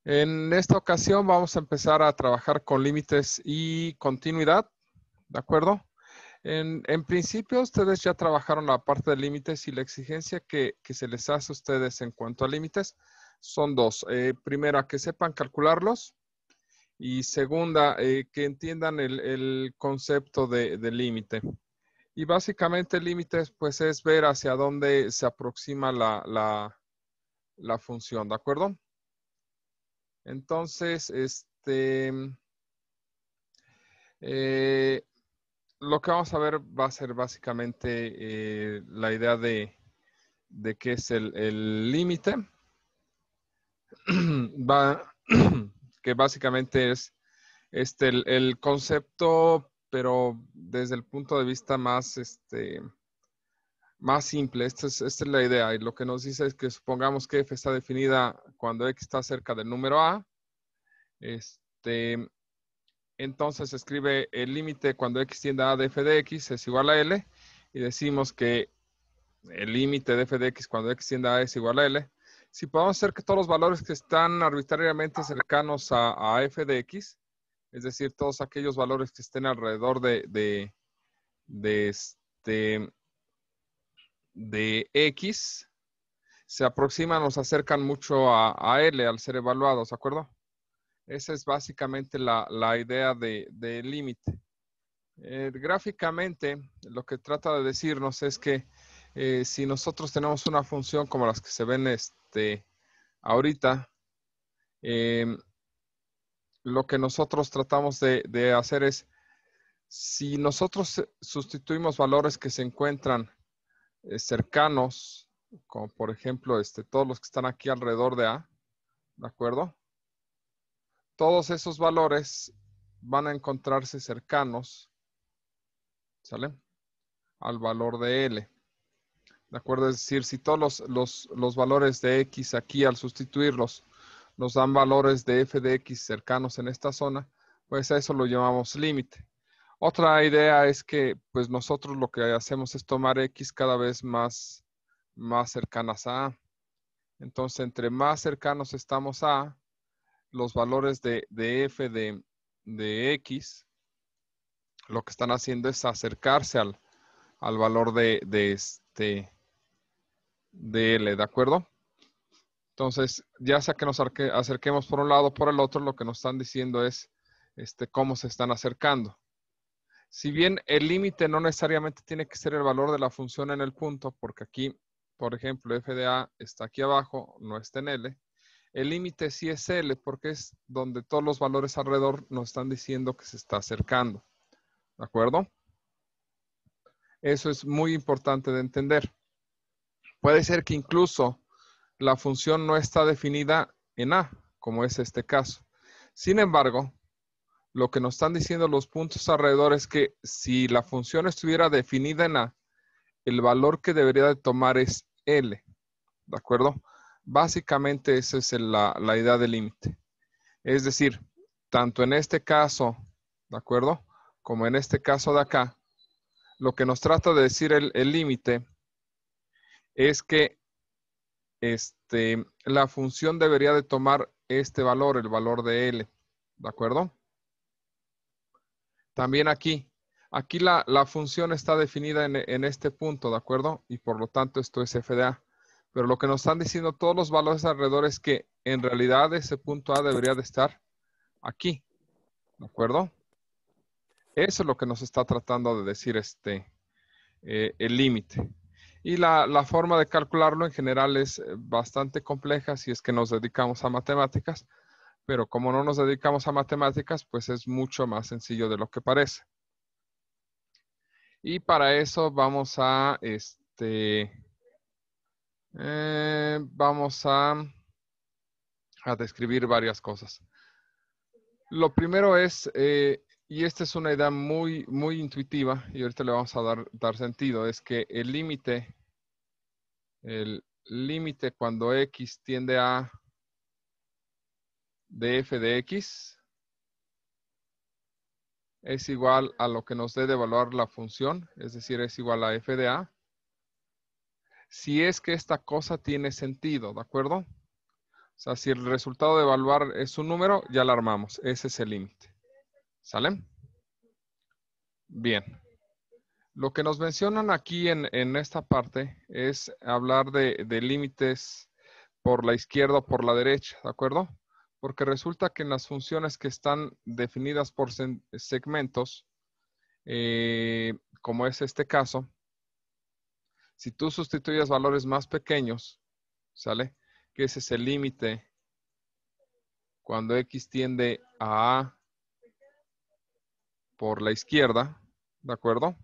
En esta ocasión vamos a empezar a trabajar con límites y continuidad, ¿de acuerdo? En principio, ustedes ya trabajaron la parte de límites y la exigencia que se les hace a ustedes en cuanto a límites son dos. Primera, que sepan calcularlos y segunda, que entiendan el concepto de límite. Y básicamente el límite pues, es ver hacia dónde se aproxima la función, ¿de acuerdo? Entonces, eh, lo que vamos a ver va a ser básicamente la idea de qué es el límite, que básicamente es el concepto, pero desde el punto de vista más, más simple. Esta es la idea. Y lo que nos dice es que supongamos que f está definida cuando x está cerca del número a. Entonces se escribe el límite cuando x tiende a de f de x es igual a L. Y decimos que el límite de f de x cuando x tiende a es igual a L. Si podemos hacer que todos los valores que están arbitrariamente cercanos a f de x, es decir, todos aquellos valores que estén alrededor de, de x, se aproximan o se acercan mucho a L al ser evaluados, ¿de acuerdo? Esa es básicamente la idea de límite. Gráficamente, lo que trata de decirnos es que si nosotros tenemos una función como las que se ven ahorita, lo que nosotros tratamos de hacer es, si nosotros sustituimos valores que se encuentran cercanos, como por ejemplo todos los que están aquí alrededor de A, ¿de acuerdo? Todos esos valores van a encontrarse cercanos, ¿sale? Al valor de L. ¿De acuerdo? Es decir, si todos los valores de X aquí al sustituirlos nos dan valores de f de X cercanos en esta zona, pues a eso lo llamamos límite. Otra idea es que pues nosotros lo que hacemos es tomar X cada vez más cercanas a A. Entonces, entre más cercanos estamos a A, los valores de f de X, lo que están haciendo es acercarse al valor de L, ¿de acuerdo? Entonces, ya sea que nos acerquemos por un lado o por el otro, lo que nos están diciendo es cómo se están acercando. Si bien el límite no necesariamente tiene que ser el valor de la función en el punto, porque aquí, por ejemplo, f de a está aquí abajo, no está en L. El límite sí es L, porque es donde todos los valores alrededor nos están diciendo que se está acercando. ¿De acuerdo? Eso es muy importante de entender. Puede ser que incluso la función no está definida en A, como es este caso. Sin embargo, lo que nos están diciendo los puntos alrededor es que si la función estuviera definida en A, el valor que debería de tomar es L, ¿de acuerdo? Básicamente esa es la idea del límite. Es decir, tanto en este caso, ¿de acuerdo? Como en este caso de acá, lo que nos trata de decir el límite es que la función debería de tomar este valor, el valor de L, ¿de acuerdo? También aquí la función está definida en este punto, ¿de acuerdo? Y por lo tanto esto es f de a. Pero lo que nos están diciendo todos los valores alrededor es que en realidad ese punto a debería de estar aquí, ¿de acuerdo? Eso es lo que nos está tratando de decir el límite. Y la forma de calcularlo en general es bastante compleja si es que nos dedicamos a matemáticas, pero como no nos dedicamos a matemáticas, pues es mucho más sencillo de lo que parece. Y para eso vamos a describir varias cosas. Lo primero es, y esta es una idea muy, muy intuitiva, y ahorita le vamos a dar sentido, es que el límite cuando x tiende a de f de x es igual a lo que nos dé de evaluar la función, es decir, es igual a f de a, si es que esta cosa tiene sentido, ¿de acuerdo? sea, si el resultado de evaluar es un número, ya lo armamos. Ese es el límite. ¿Sale? Bien. Lo que nos mencionan aquí en esta parte es hablar de límites por la izquierda o por la derecha, ¿de acuerdo? Porque resulta que en las funciones que están definidas por segmentos, como es este caso, si tú sustituyes valores más pequeños, ¿sale? Que ese es el límite cuando x tiende a por la izquierda, ¿de acuerdo?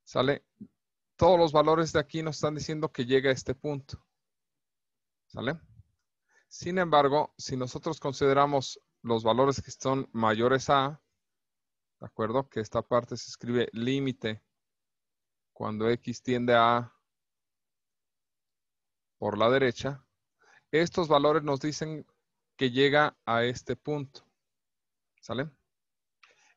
¿Sale? Todos los valores de aquí nos están diciendo que llega a este punto, ¿sale? Sin embargo, si nosotros consideramos los valores que son mayores a, ¿de acuerdo? Que esta parte se escribe límite cuando x tiende a por la derecha, estos valores nos dicen que llega a este punto, ¿sale?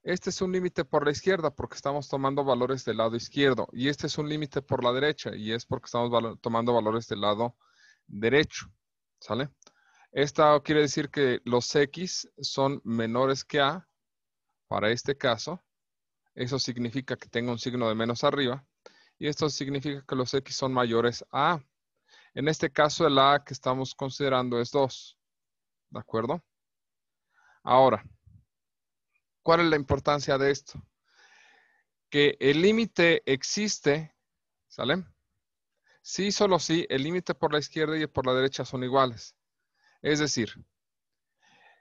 Este es un límite por la izquierda porque estamos tomando valores del lado izquierdo y este es un límite por la derecha y es porque estamos tomando valores del lado derecho, ¿sale? Esto quiere decir que los x son menores que a para este caso. Eso significa que tengo un signo de menos arriba y esto significa que los x son mayores a a. En este caso el a que estamos considerando es 2, ¿de acuerdo? Ahora, ¿cuál es la importancia de esto? Que el límite existe, ¿sale? Sí, solo sí, el límite por la izquierda y por la derecha son iguales. Es decir,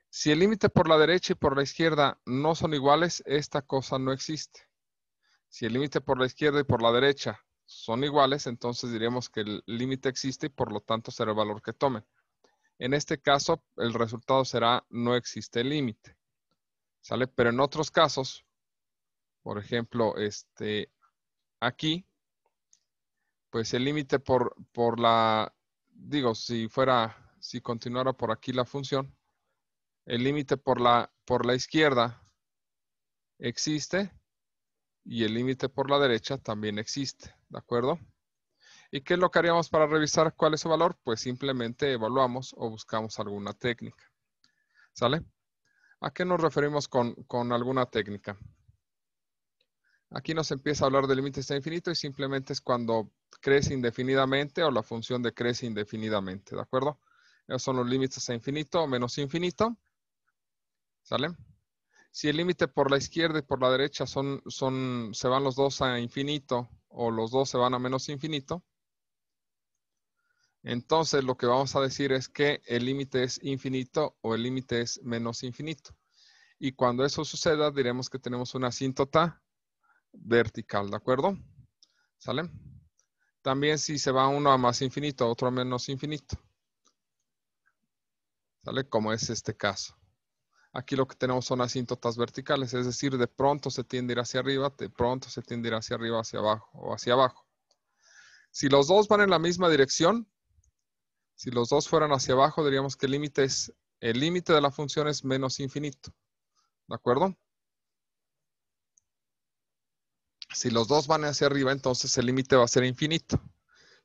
si el límite por la derecha y por la izquierda no son iguales, esta cosa no existe. Si el límite por la izquierda y por la derecha son iguales, entonces diríamos que el límite existe y por lo tanto será el valor que tomen. En este caso, el resultado será no existe límite. ¿Sale? Pero en otros casos, por ejemplo, aquí, pues el límite por la, digo, si continuara por aquí la función, el límite por la izquierda existe y el límite por la derecha también existe, ¿de acuerdo? ¿Y qué es lo que haríamos para revisar cuál es su valor? Pues simplemente evaluamos o buscamos alguna técnica, ¿sale? ¿A qué nos referimos con alguna técnica? Aquí nos empieza a hablar de límites a infinito y simplemente es cuando crece indefinidamente o la función de crece indefinidamente, ¿de acuerdo? Esos son los límites a infinito o menos infinito, ¿sale? Si el límite por la izquierda y por la derecha se van los dos a infinito o los dos se van a menos infinito, entonces lo que vamos a decir es que el límite es infinito o el límite es menos infinito. Y cuando eso suceda, diremos que tenemos una asíntota vertical, ¿de acuerdo? ¿Sale? También si se va uno a más infinito, otro a menos infinito. ¿Sale? Como es este caso. Aquí lo que tenemos son asíntotas verticales, es decir, de pronto se tiende a ir hacia arriba, de pronto se tiende a ir hacia arriba, hacia abajo o hacia abajo. Si los dos van en la misma dirección, si los dos fueran hacia abajo, diríamos que el límite de la función es menos infinito. ¿De acuerdo? Si los dos van hacia arriba, entonces el límite va a ser infinito.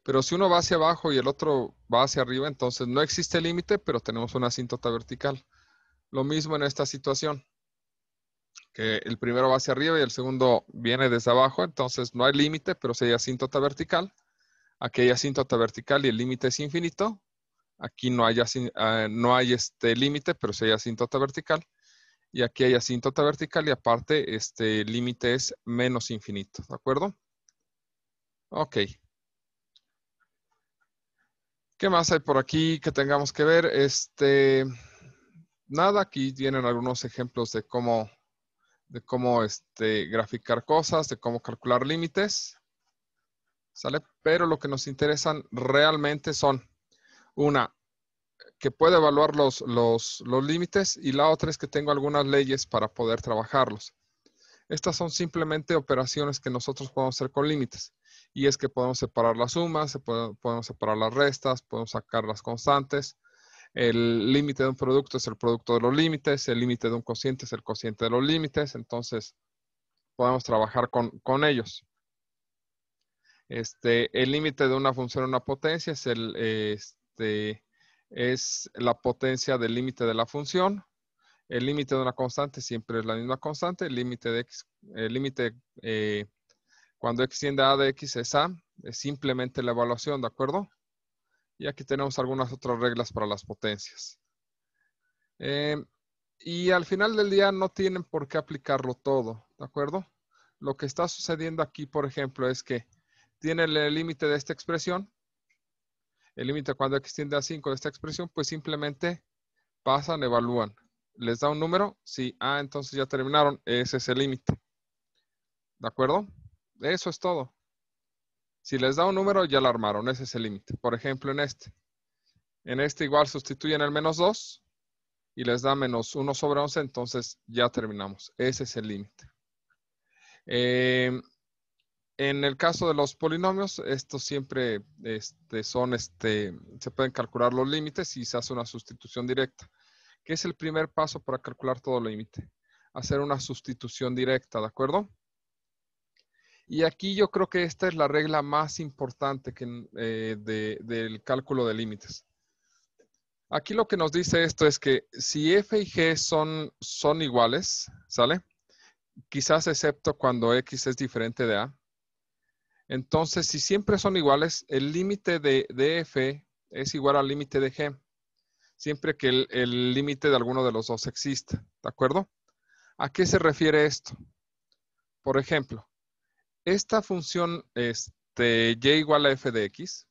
Pero si uno va hacia abajo y el otro va hacia arriba, entonces no existe límite, pero tenemos una asíntota vertical. Lo mismo en esta situación, que el primero va hacia arriba y el segundo viene desde abajo, entonces no hay límite, pero si hay asíntota vertical. Aquí hay asíntota vertical y el límite es infinito. Aquí no hay límite, pero sí hay asíntota vertical. Y aquí hay asíntota vertical y aparte este límite es menos infinito, ¿de acuerdo? Ok. ¿Qué más hay por aquí que tengamos que ver? Nada, aquí vienen algunos ejemplos de cómo graficar cosas, de cómo calcular límites, ¿sale? Pero lo que nos interesan realmente son, una, que puedo evaluar los límites y la otra es que tengo algunas leyes para poder trabajarlos. Estas son simplemente operaciones que nosotros podemos hacer con límites. Y es que podemos separar las sumas, podemos separar las restas, podemos sacar las constantes. El límite de un producto es el producto de los límites, el límite de un cociente es el cociente de los límites. Entonces, podemos trabajar con ellos. El límite de una función a una potencia es es la potencia del límite de la función. El límite de una constante siempre es la misma constante. El límite de x, cuando x tiende a de x es a, es simplemente la evaluación, ¿de acuerdo? Y aquí tenemos algunas otras reglas para las potencias. Y al final del día no tienen por qué aplicarlo todo, ¿de acuerdo? Lo que está sucediendo aquí, por ejemplo, es que tienen el límite de esta expresión. El límite cuando x tiende a 5 de esta expresión, pues simplemente pasan, evalúan. ¿Les da un número? Sí. Ah, entonces ya terminaron. Ese es el límite. ¿De acuerdo? Eso es todo. Si les da un número, ya lo armaron. Ese es el límite. Por ejemplo, en este. En este igual sustituyen el menos 2 y les da menos 1 sobre 11. Entonces ya terminamos. Ese es el límite. En el caso de los polinomios, estos siempre se pueden calcular los límites y se hace una sustitución directa. ¿Qué es el primer paso para calcular todo límite? Hacer una sustitución directa, ¿de acuerdo? Y aquí yo creo que esta es la regla más importante del cálculo de límites. Aquí lo que nos dice esto es que si f y g son iguales, ¿sale? Quizás excepto cuando x es diferente de a. Entonces, si siempre son iguales, el límite de f es igual al límite de g, siempre que el límite de alguno de los dos exista, ¿de acuerdo? ¿A qué se refiere esto? Por ejemplo, esta función y igual a f de x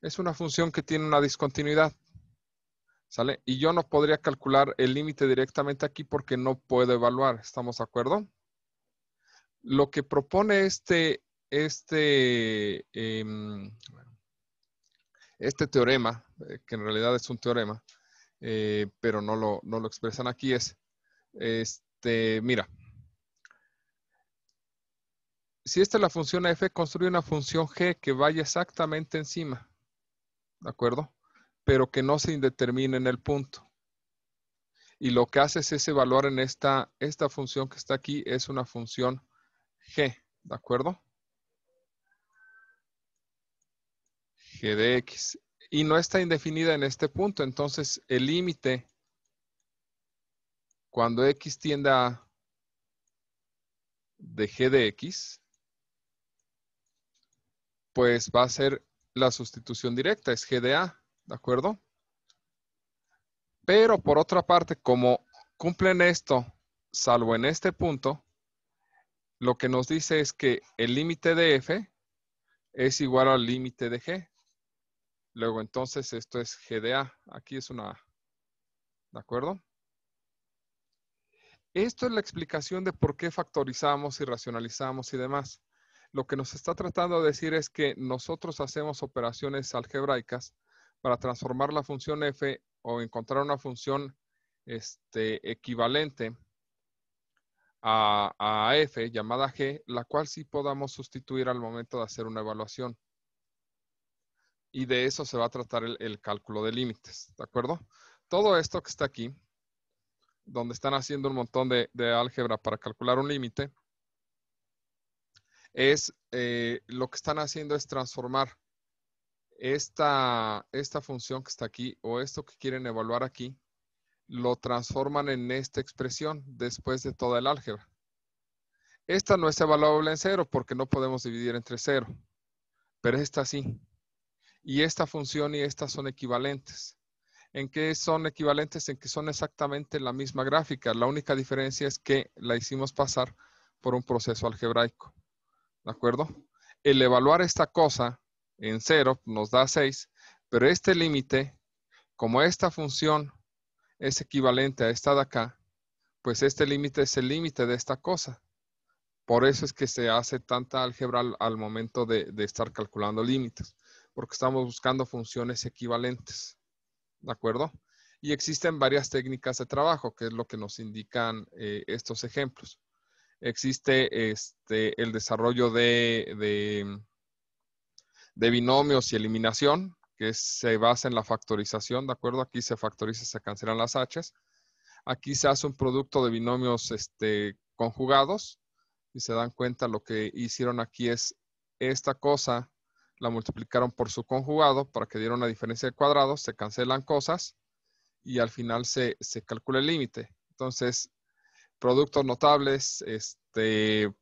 es una función que tiene una discontinuidad, ¿sale? Y yo no podría calcular el límite directamente aquí porque no puedo evaluar, ¿estamos de acuerdo? Lo que propone este teorema, que en realidad es un teorema, pero no lo expresan aquí, es, mira, si esta es la función f, construye una función g que vaya exactamente encima, ¿de acuerdo? Pero que no se indetermine en el punto. Y lo que haces es evaluar en esta función que está aquí, es una función g, ¿de acuerdo? G de x. Y no está indefinida en este punto, entonces el límite cuando x tiende a de g de x, pues va a ser la sustitución directa, es g de a, ¿de acuerdo? Pero por otra parte, como cumplen esto, salvo en este punto, lo que nos dice es que el límite de f es igual al límite de g. Luego entonces esto es g de a. Aquí es una a, ¿de acuerdo? Esto es la explicación de por qué factorizamos y racionalizamos y demás. Lo que nos está tratando de decir es que nosotros hacemos operaciones algebraicas para transformar la función f o encontrar una función equivalente a f llamada g, la cual sí podamos sustituir al momento de hacer una evaluación. Y de eso se va a tratar el cálculo de límites, ¿de acuerdo? Todo esto que está aquí, donde están haciendo un montón de álgebra para calcular un límite, es lo que están haciendo es transformar esta función que está aquí o esto que quieren evaluar aquí, lo transforman en esta expresión después de toda el álgebra. Esta no es evaluable en cero porque no podemos dividir entre cero, pero esta sí. Y esta función y esta son equivalentes. ¿En qué son equivalentes? En que son exactamente la misma gráfica. La única diferencia es que la hicimos pasar por un proceso algebraico. ¿De acuerdo? El evaluar esta cosa en 0 nos da 6, pero este límite, como esta función es equivalente a esta de acá, pues este límite es el límite de esta cosa. Por eso es que se hace tanta álgebra al momento de estar calculando límites, porque estamos buscando funciones equivalentes. ¿De acuerdo? Y existen varias técnicas de trabajo, que es lo que nos indican estos ejemplos. Existe el desarrollo de binomios y eliminación, que se basa en la factorización, ¿de acuerdo? Aquí se factoriza, se cancelan las h's. Aquí se hace un producto de binomios conjugados. Y se dan cuenta, lo que hicieron aquí es esta cosa, la multiplicaron por su conjugado para que diera una diferencia de cuadrados, se cancelan cosas y al final se calcula el límite. Entonces, productos notables,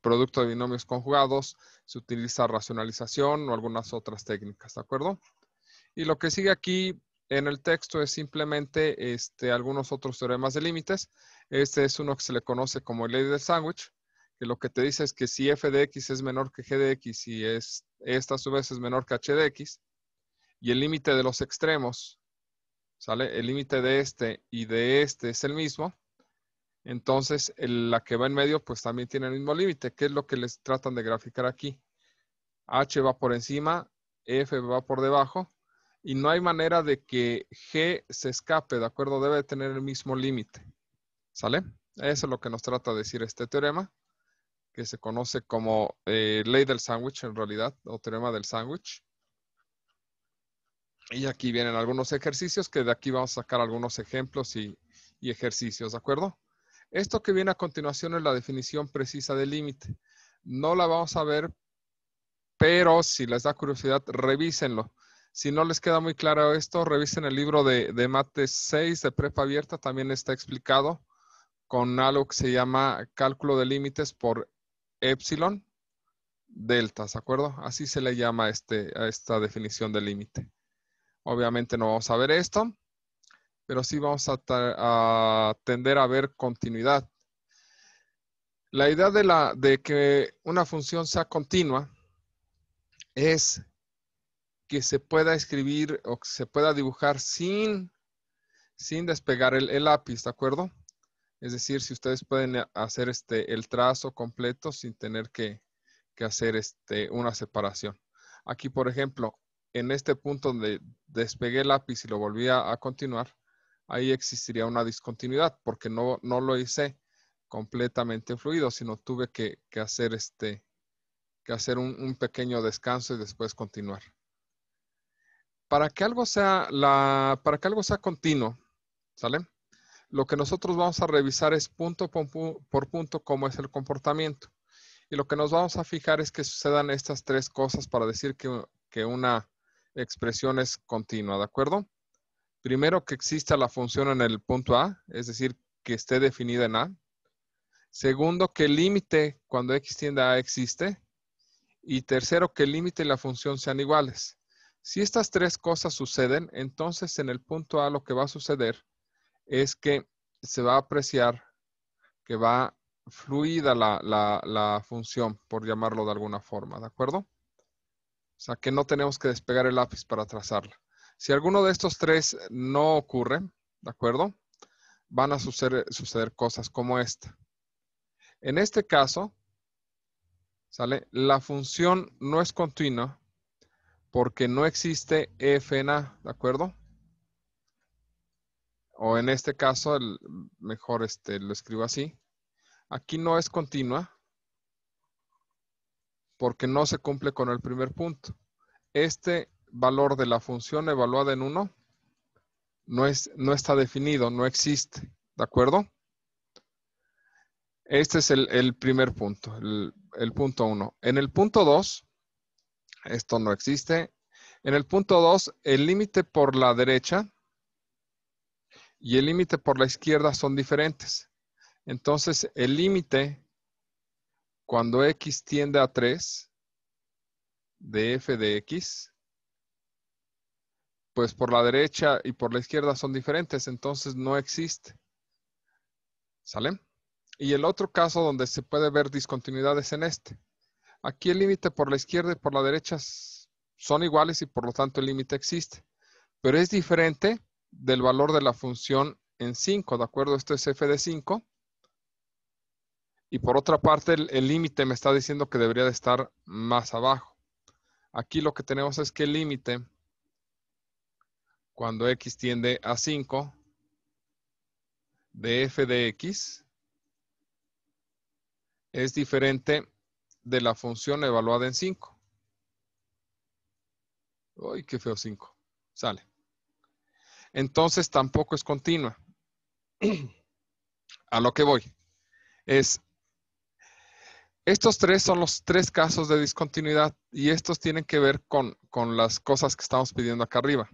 producto de binomios conjugados, se utiliza racionalización o algunas otras técnicas, ¿de acuerdo? Y lo que sigue aquí en el texto es simplemente algunos otros teoremas de límites. Este es uno que se le conoce como ley del sándwich, que lo que te dice es que si f de x es menor que g de x y esta a su vez es menor que h de x, y el límite de los extremos, ¿sale? El límite de este y de este es el mismo, entonces la que va en medio pues también tiene el mismo límite, que es lo que les tratan de graficar aquí. H va por encima, F va por debajo, y no hay manera de que G se escape, ¿de acuerdo? Debe tener el mismo límite, ¿sale? Eso es lo que nos trata de decir este teorema, que se conoce como ley del sándwich en realidad, o teorema del sándwich. Y aquí vienen algunos ejercicios, que de aquí vamos a sacar algunos ejemplos y ejercicios, ¿de acuerdo? Esto que viene a continuación es la definición precisa del límite. No la vamos a ver, pero si les da curiosidad, revísenlo. Si no les queda muy claro esto, revisen el libro de Mate 6 de Prepa Abierta, también está explicado con algo que se llama cálculo de límites por epsilon deltas, ¿de acuerdo? Así se le llama a esta definición de límite. Obviamente no vamos a ver esto, pero sí vamos a tender a ver continuidad. La idea de que una función sea continua es que se pueda escribir o que se pueda dibujar sin despegar el lápiz, ¿de acuerdo? Es decir, si ustedes pueden hacer el trazo completo sin tener que hacer una separación. Aquí, por ejemplo, en este punto donde despegué el lápiz y lo volví a continuar, ahí existiría una discontinuidad porque no lo hice completamente fluido, sino tuve que hacer un pequeño descanso y después continuar. Para que algo sea continuo, ¿sale? Lo que nosotros vamos a revisar es punto por punto cómo es el comportamiento. Y lo que nos vamos a fijar es que sucedan estas tres cosas para decir que una expresión es continua, ¿de acuerdo? Primero, que exista la función en el punto A, es decir, que esté definida en A. Segundo, que el límite cuando x tiende a A existe. Y tercero, que el límite y la función sean iguales. Si estas tres cosas suceden, entonces en el punto A lo que va a suceder es que se va a apreciar que va fluida la función, por llamarlo de alguna forma, ¿de acuerdo? O sea, que no tenemos que despegar el lápiz para trazarla. Si alguno de estos tres no ocurre, ¿de acuerdo? Van a suceder cosas como esta. En este caso, ¿sale? La función no es continua porque no existe f en A, ¿de acuerdo? O en este caso, mejor lo escribo así. Aquí no es continua porque no se cumple con el primer punto. Este valor de la función evaluada en 1 no está definido, no existe, ¿de acuerdo? Este es el primer punto, el punto 1. En el punto 2, esto no existe. En el punto 2, el límite por la derecha y el límite por la izquierda son diferentes. Entonces, el límite cuando x tiende a 3 de f de x, pues por la derecha y por la izquierda son diferentes, entonces no existe. ¿Sale? Y el otro caso donde se puede ver discontinuidad es en este. Aquí el límite por la izquierda y por la derecha son iguales y por lo tanto el límite existe. Pero es diferente del valor de la función en 5, ¿de acuerdo? Esto es f de 5. Y por otra parte, el límite me está diciendo que debería de estar más abajo. Aquí lo que tenemos es que el límite, cuando x tiende a 5, de f de x, es diferente de la función evaluada en 5. Uy, qué feo 5. Sale. Entonces tampoco es continua. A lo que voy es, Estos tres son los tres casos de discontinuidad y estos tienen que ver con las cosas que estamos pidiendo acá arriba.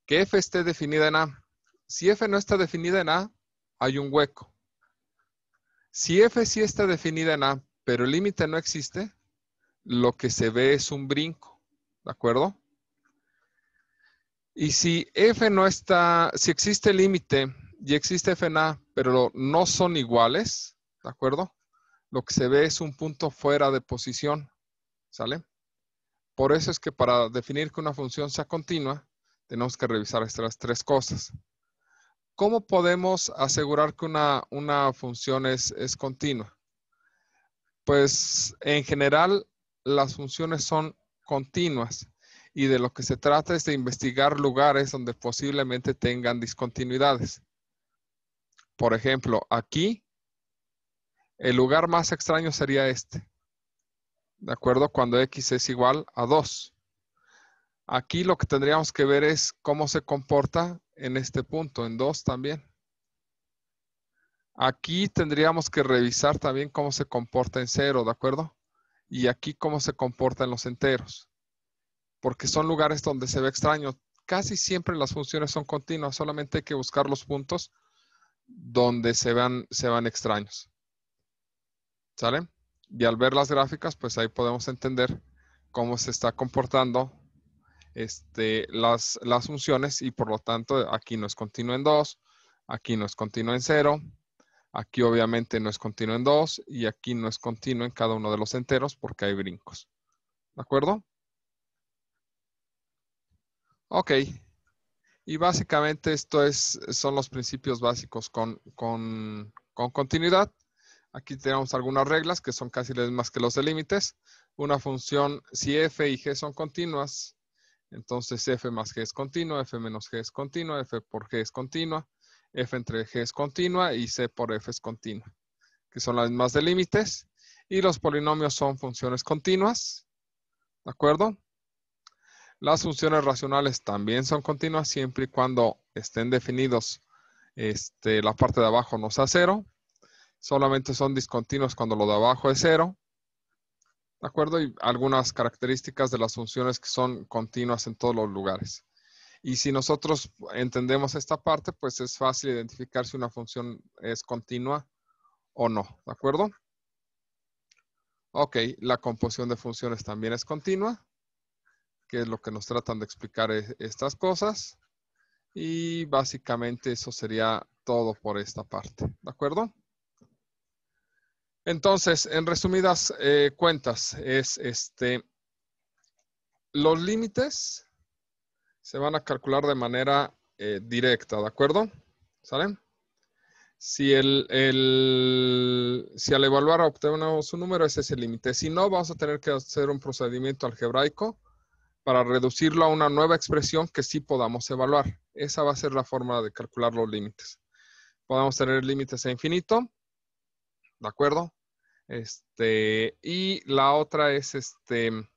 Que f esté definida en A. Si f no está definida en A, hay un hueco. Si f sí está definida en A, pero el límite no existe, lo que se ve es un brinco. ¿De acuerdo? Y si f no está, si existe el límite y existe f en A, pero no son iguales, ¿de acuerdo? Lo que se ve es un punto fuera de posición, ¿sale? Por eso es que para definir que una función sea continua, tenemos que revisar estas tres cosas. ¿Cómo podemos asegurar que una función es continua? Pues en general las funciones son continuas y de lo que se trata es de investigar lugares donde posiblemente tengan discontinuidades. Por ejemplo, aquí el lugar más extraño sería este, ¿de acuerdo? Cuando x es igual a 2. Aquí lo que tendríamos que ver es cómo se comporta en este punto, en 2 también. Aquí tendríamos que revisar también cómo se comporta en 0, ¿de acuerdo? Y aquí cómo se comporta en los enteros. Porque son lugares donde se ve extraño. Casi siempre las funciones son continuas, solamente hay que buscar los puntos donde se van extraños. ¿Sale? Y al ver las gráficas, pues ahí podemos entender cómo se está comportando las funciones y por lo tanto aquí no es continuo en 2, aquí no es continuo en 0, aquí obviamente no es continuo en 2 y aquí no es continuo en cada uno de los enteros porque hay brincos. ¿De acuerdo? Ok. Y básicamente son los principios básicos con continuidad. Aquí tenemos algunas reglas que son casi las mismas que los de límites. Una función, si f y g son continuas, entonces f más g es continua, f menos g es continua, f por g es continua, f entre g es continua y c por f es continua, que son las mismas de límites. Y los polinomios son funciones continuas, ¿de acuerdo? Las funciones racionales también son continuas siempre y cuando estén definidos la parte de abajo no sea 0. Solamente son discontinuos cuando lo de abajo es 0. ¿De acuerdo? Y algunas características de las funciones que son continuas en todos los lugares. Y si nosotros entendemos esta parte, pues es fácil identificar si una función es continua o no. ¿De acuerdo? Ok, la composición de funciones también es continua, que es lo que nos tratan de explicar estas cosas. Y básicamente eso sería todo por esta parte. ¿De acuerdo? Entonces, en resumidas cuentas, es los límites se van a calcular de manera directa, ¿de acuerdo? ¿Sale? Si si al evaluar obtenemos un número, ese es el límite. Si no, vamos a tener que hacer un procedimiento algebraico para reducirlo a una nueva expresión que sí podamos evaluar. Esa va a ser la forma de calcular los límites. Podemos tener límites a infinito, ¿de acuerdo? Y la otra es en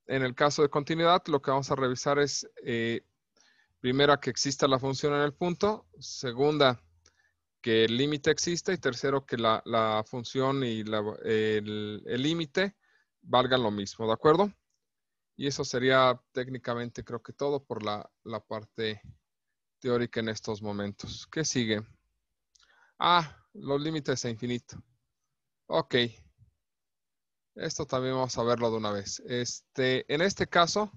el caso de continuidad, lo que vamos a revisar es primera, que exista la función en el punto, segunda, que el límite exista y tercero, que la función y el límite valgan lo mismo, ¿de acuerdo? Y eso sería técnicamente creo que todo por la parte teórica en estos momentos. ¿Qué sigue? Los límites a infinito. Ok. Esto también vamos a verlo de una vez. En este caso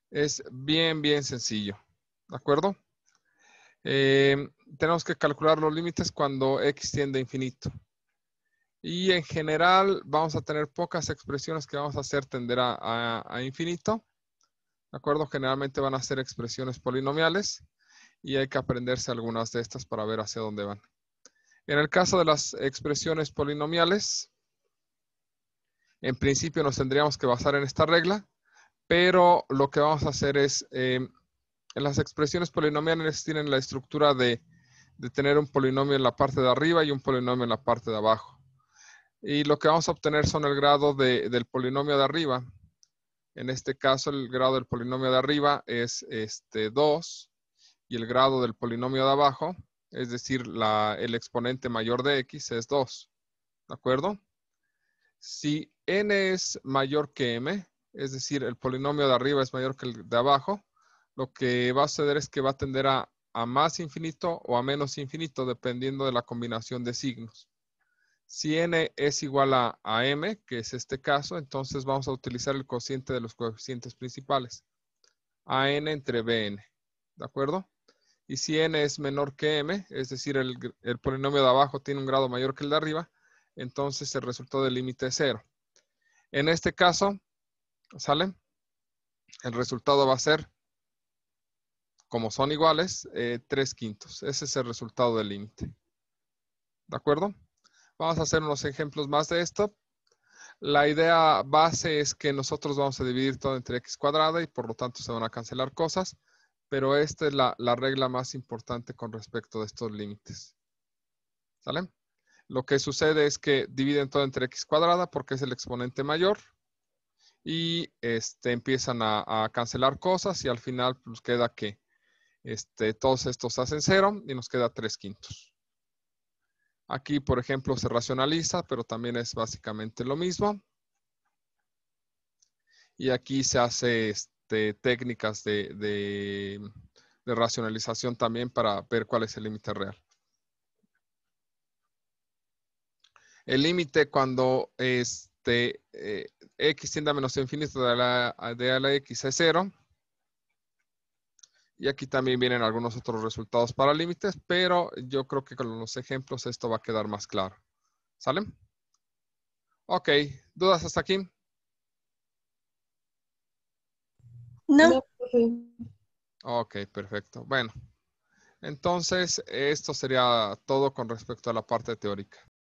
es bien sencillo. ¿De acuerdo? Tenemos que calcular los límites cuando x tiende a infinito. Y en general vamos a tener pocas expresiones que vamos a hacer tender a infinito. ¿De acuerdo? Generalmente van a ser expresiones polinomiales y hay que aprenderse algunas de estas para ver hacia dónde van. En el caso de las expresiones polinomiales, en principio nos tendríamos que basar en esta regla, pero lo que vamos a hacer es, las expresiones polinomiales tienen la estructura de tener un polinomio en la parte de arriba y un polinomio en la parte de abajo. Y lo que vamos a obtener son el grado del polinomio de arriba. En este caso, el grado del polinomio de arriba es 2 y el grado del polinomio de abajo es decir, el exponente mayor de x es 2, ¿de acuerdo? Si n es mayor que m, es decir, el polinomio de arriba es mayor que el de abajo, lo que va a suceder es que va a tender a más infinito o a menos infinito, dependiendo de la combinación de signos. Si n es igual a m, que es este caso, entonces vamos a utilizar el cociente de los coeficientes principales. AN entre BN, ¿de acuerdo? Y si n es menor que m, es decir, el polinomio de abajo tiene un grado mayor que el de arriba, entonces el resultado del límite es 0. En este caso, ¿sale? El resultado va a ser, como son iguales, 3/5. Ese es el resultado del límite. ¿De acuerdo? Vamos a hacer unos ejemplos más de esto. La idea base es que nosotros vamos a dividir todo entre x cuadrada y por lo tanto se van a cancelar cosas, pero esta es la regla más importante con respecto de estos límites. ¿Sale? Lo que sucede es que dividen todo entre x cuadrada porque es el exponente mayor y empiezan a cancelar cosas y al final nos queda que todos estos hacen 0 y nos queda 3/5. Aquí, por ejemplo, se racionaliza, pero también es básicamente lo mismo. Y aquí se hace técnicas de racionalización también para ver cuál es el límite real. El límite cuando x tiende a menos infinito de a la x es 0. Y aquí también vienen algunos otros resultados para límites, pero yo creo que con los ejemplos esto va a quedar más claro. ¿Sale? Ok, ¿dudas hasta aquí? No. Ok, perfecto. Bueno, entonces esto sería todo con respecto a la parte teórica.